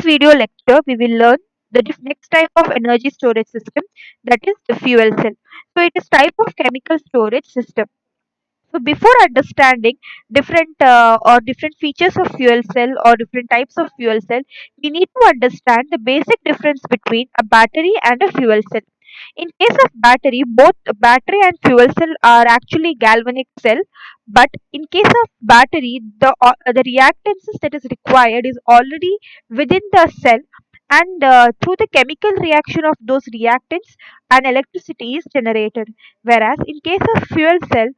video lecture, we will learn the next type of energy storage system, that is the fuel cell. So, it is type of chemical storage system. So, before understanding different features of fuel cell or different types of fuel cell, we need to understand the basic difference between a battery and a fuel cell. In case of battery, both battery and fuel cell are actually galvanic cell, but in case of battery, the reactances that is required is already within the cell, and through the chemical reaction of those reactants, an electricity is generated. Whereas in case of fuel cell,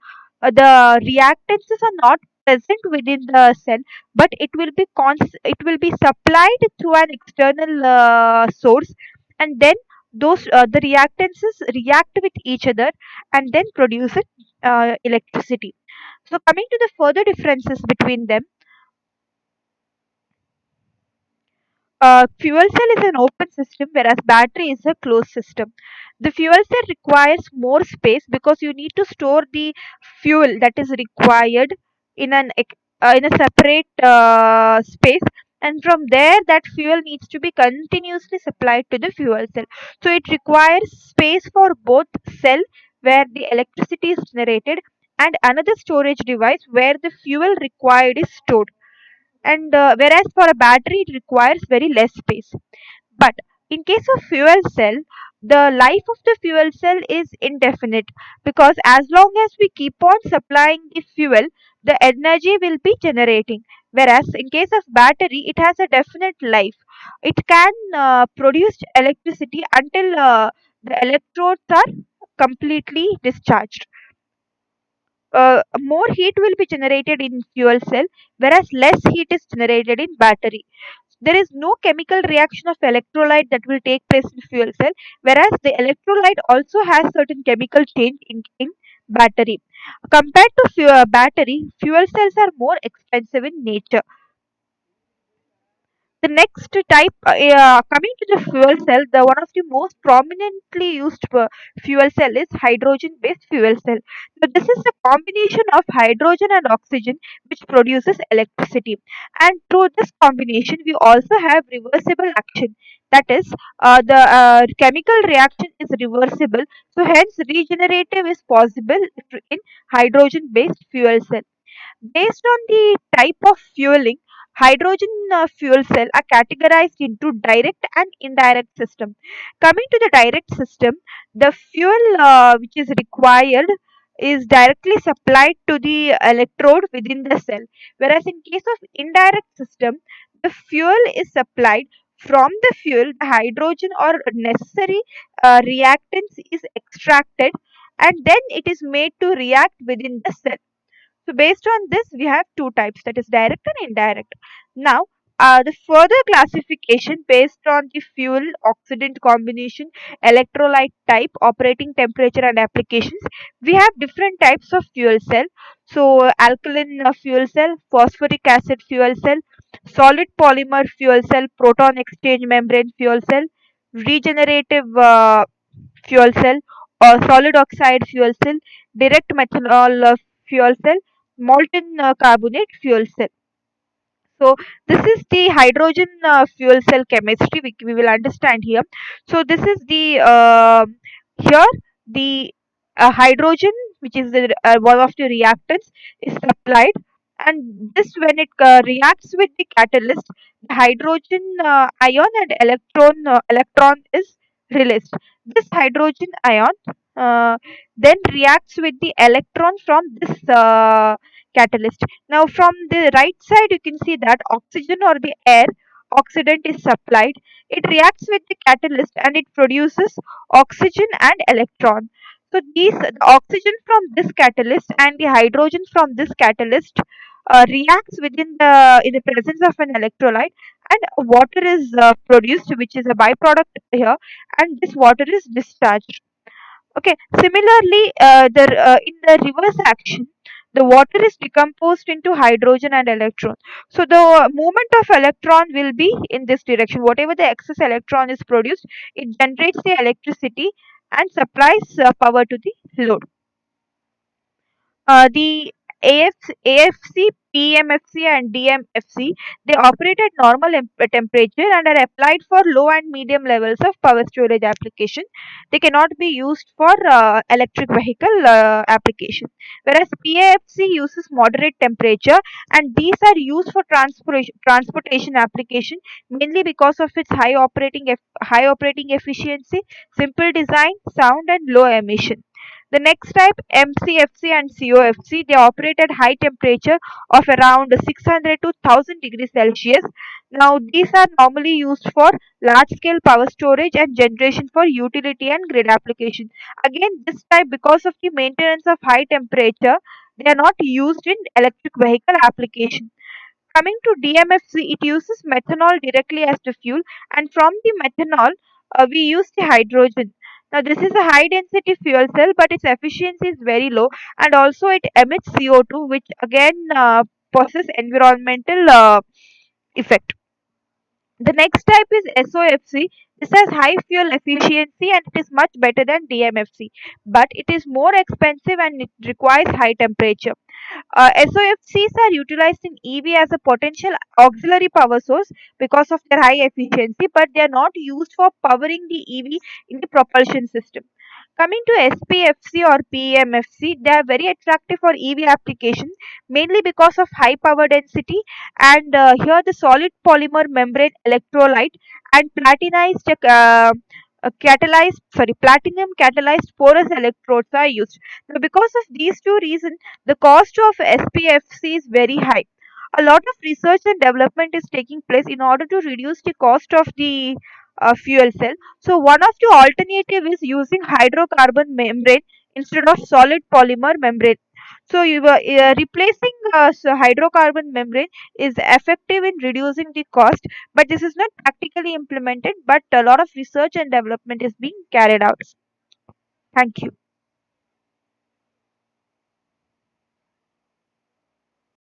the reactances are not present within the cell, but it will be supplied through an external source, and then those the reactances react with each other and then produce electricity. So coming to the further differences between them, fuel cell is an open system, whereas battery is a closed system. The fuel cell requires more space because you need to store the fuel that is required in a separate space, and from there that fuel needs to be continuously supplied to the fuel cell. So it requires space for both cell where the electricity is generated and another storage device where the fuel required is stored, and whereas for a battery it requires very less space. But in case of fuel cell, the life of the fuel cell is indefinite, because as long as we keep on supplying the fuel, the energy will be generating. Whereas in case of battery, it has a definite life. It can produce electricity until the electrodes are completely discharged. More heat will be generated in fuel cell, whereas less heat is generated in battery. There is no chemical reaction of electrolyte that will take place in fuel cell, whereas the electrolyte also has certain chemical change in battery. Compared to battery, fuel cells are more expensive in nature. The next type, coming to the fuel cell, the one of the most prominently used fuel cell is hydrogen-based fuel cell. So this is a combination of hydrogen and oxygen which produces electricity. And through this combination, we also have reversible action. That is, the chemical reaction is reversible. So hence, regenerative is possible in hydrogen-based fuel cell. Based on the type of fueling, hydrogen fuel cell are categorized into direct and indirect system. Coming to the direct system, the fuel which is required is directly supplied to the electrode within the cell. Whereas in case of indirect system, the fuel is supplied from the fuel, the hydrogen or necessary reactants is extracted, and then it is made to react within the cell. So based on this, we have two types, that is direct and indirect. Now, the further classification based on the fuel oxidant combination, electrolyte type, operating temperature and applications, we have different types of fuel cell. So alkaline fuel cell, phosphoric acid fuel cell, solid polymer fuel cell, proton exchange membrane fuel cell, regenerative fuel cell, or solid oxide fuel cell, direct methanol fuel cell, molten carbonate fuel cell. So this is the hydrogen fuel cell chemistry we will understand here. So this is the here the hydrogen, which is one of the reactants, is supplied, and this when it reacts with the catalyst, the hydrogen ion and electron is released. This hydrogen ion uh, then reacts with the electron from this catalyst. Now, from the right side, you can see that oxygen or the air oxidant is supplied. It reacts with the catalyst and it produces oxygen and electron. So, the oxygen from this catalyst and the hydrogen from this catalyst reacts within the in the presence of an electrolyte, and water is produced, which is a byproduct here, and this water is discharged. Okay. Similarly, in the reverse action, the water is decomposed into hydrogen and electron. So the movement of electron will be in this direction. Whatever the excess electron is produced, it generates the electricity and supplies power to the load. The AFC, PMFC, and DMFC, they operate at normal temperature and are applied for low and medium levels of power storage application. They cannot be used for electric vehicle application. Whereas PAFC uses moderate temperature, and these are used for transportation application mainly because of its high operating efficiency, simple design, sound, and low emission. The next type, MCFC and COFC, they operate at high temperature of around 600 to 1000 degrees Celsius. Now, these are normally used for large scale power storage and generation for utility and grid application. Again, this type, because of the maintenance of high temperature, they are not used in electric vehicle application. Coming to DMFC, it uses methanol directly as the fuel, and from the methanol, we use the hydrogen. Now, this is a high density fuel cell, but its efficiency is very low, and also it emits CO2, which again possesses environmental effect. The next type is SOFC. This has high fuel efficiency and it is much better than DMFC, but it is more expensive and it requires high temperature. SOFCs are utilized in EV as a potential auxiliary power source because of their high efficiency, but they are not used for powering the EV in the propulsion system. Coming to SPFC or PMFC, they are very attractive for EV applications mainly because of high power density, and here the solid polymer membrane electrolyte and platinum catalyzed porous electrodes are used. Now, because of these two reasons, the cost of SPFC is very high. A lot of research and development is taking place in order to reduce the cost of the fuel cell. So, one of the alternative is using hydrocarbon membrane instead of solid polymer membrane. So, replacing hydrocarbon membrane is effective in reducing the cost, but this is not practically implemented. But a lot of research and development is being carried out. Thank you.